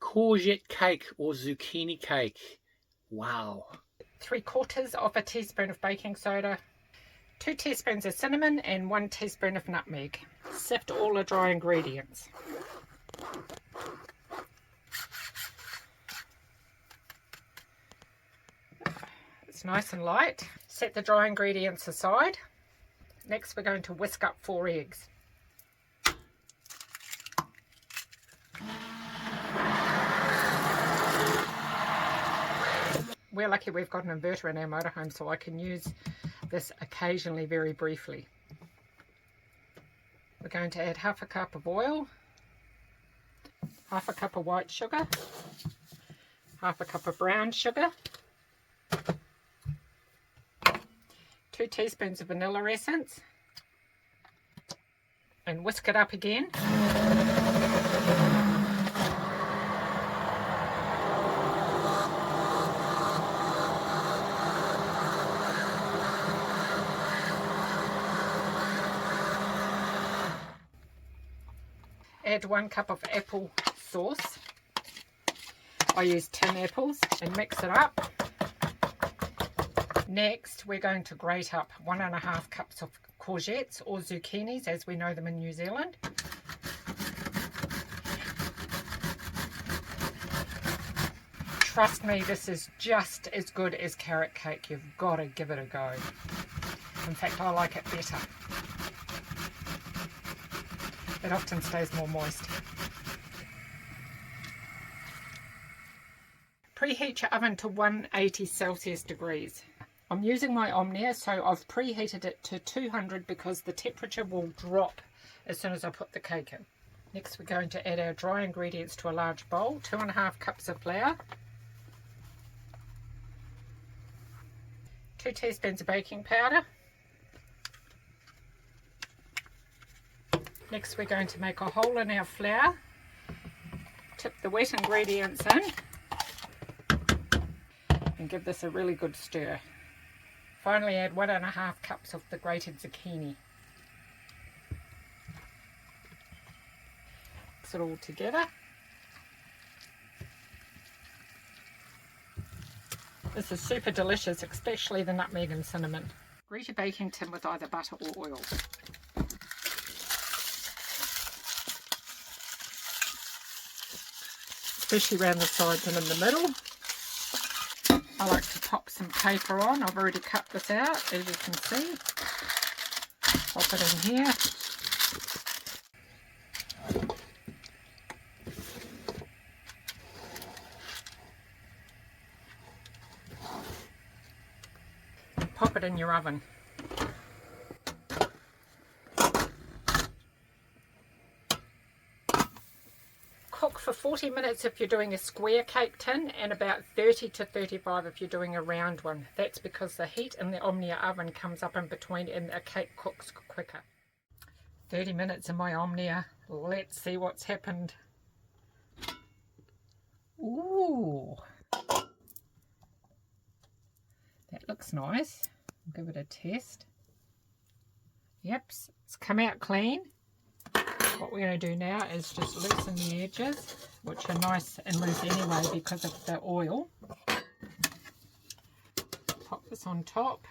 courgette cake or zucchini cake. Wow. 3/4 of a teaspoon of baking soda, 2 teaspoons of cinnamon and 1 teaspoon of nutmeg. Sift all the dry ingredients. It's nice and light. Set the dry ingredients aside. Next we're going to whisk up 4 eggs. We're lucky we've got an inverter in our motorhome, so I can use this occasionally very briefly. We're going to add half a cup of oil, half a cup of white sugar, half a cup of brown sugar, 2 teaspoons of vanilla essence, and whisk it up again. Add 1 cup of apple sauce. I use tin apples, and mix it up. Next we're going to grate up 1.5 cups of courgettes or zucchinis as we know them in New Zealand. Trust me, this is just as good as carrot cake. You've got to give it a go. In fact, I like it better. It often stays more moist. Preheat your oven to 180 Celsius degrees. I'm using my Omnia, so I've preheated it to 200 because the temperature will drop as soon as I put the cake in. Next we're going to add our dry ingredients to a large bowl. 2.5 cups of flour, 2 teaspoons of baking powder. Next we're going to make a hole in our flour, tip the wet ingredients in and give this a really good stir. Finally add 1.5 cups of the grated zucchini. Mix it all together. This is super delicious, especially the nutmeg and cinnamon. Grease your baking tin with either butter or oil. Especially around the sides and in the middle. I like to pop some paper on. I've already cut this out, as you can see. Pop it in here. Pop it in your oven. Cook for 40 minutes if you're doing a square cake tin and about 30 to 35 if you're doing a round one. That's because the heat in the Omnia oven comes up in between and the cake cooks quicker. 30 minutes in my Omnia. Let's see what's happened. Ooh, that looks nice. I'll give it a test. Yep, it's come out clean. What we're going to do now is just loosen the edges, which are nice and loose anyway because of the oil. Pop this on top.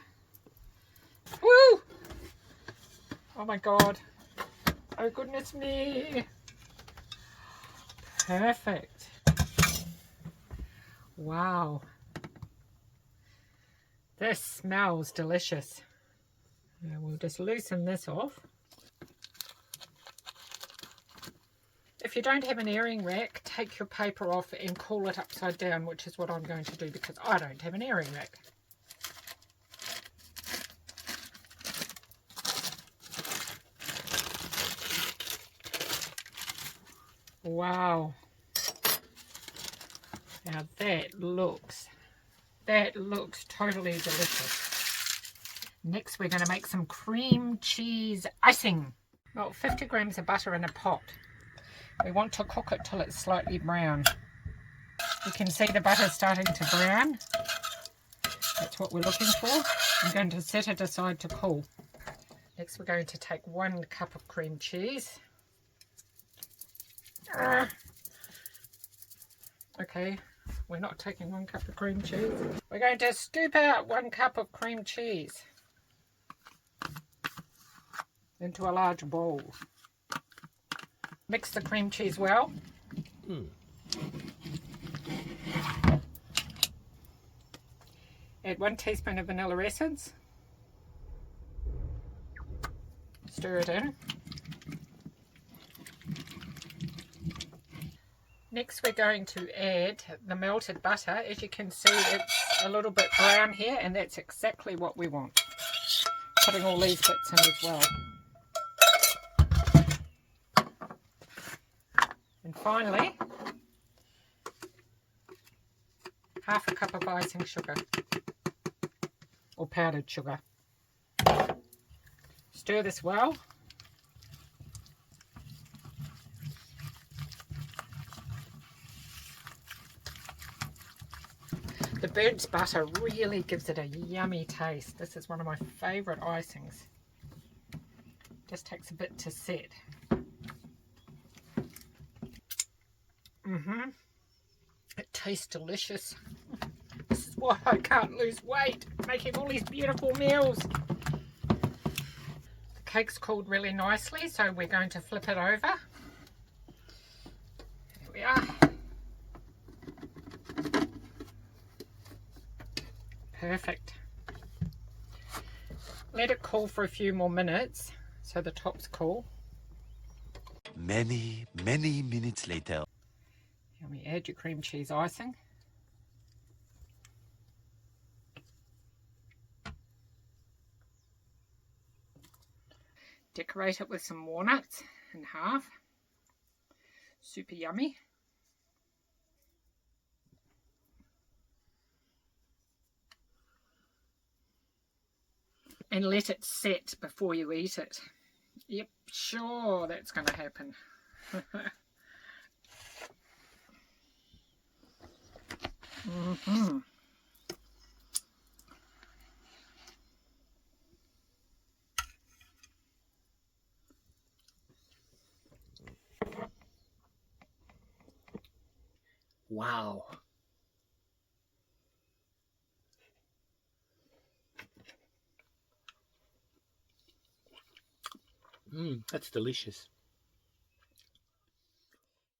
Woo! Oh my god. Oh goodness me. Perfect. Wow. This smells delicious. Now we'll just loosen this off. If you don't have an airing rack, take your paper off and cool it upside down, which is what I'm going to do because I don't have an airing rack. Wow. Now that looks totally delicious. Next we're going to make some cream cheese icing. Well, 50 grams of butter in a pot. We want to cook it till it's slightly brown. You can see the butter starting to brown. That's what we're looking for. I'm going to set it aside to cool. Next we're going to take 1 cup of cream cheese. Okay, we're not taking 1 cup of cream cheese. We're going to scoop out 1 cup of cream cheese into a large bowl. Mix the cream cheese well. Add 1 teaspoon of vanilla essence. Stir it in. Next we're going to add the melted butter. As you can see, it's a little bit brown here, and that's exactly what we want. Putting all these bits in as well. And finally, half a cup of icing sugar, or powdered sugar. Stir this well. The bird's butter really gives it a yummy taste. This is one of my favourite icings. Just takes a bit to set. It tastes delicious. This is why I can't lose weight, making all these beautiful meals. The cake's cooled really nicely, so we're going to flip it over. Here we are. Perfect. Let it cool for a few more minutes so the top's cool. Many minutes later. And we add your cream cheese icing. Decorate it with some walnuts in half. Super yummy. And let it set before you eat it. Yep, sure, that's going to happen. Wow. That's delicious.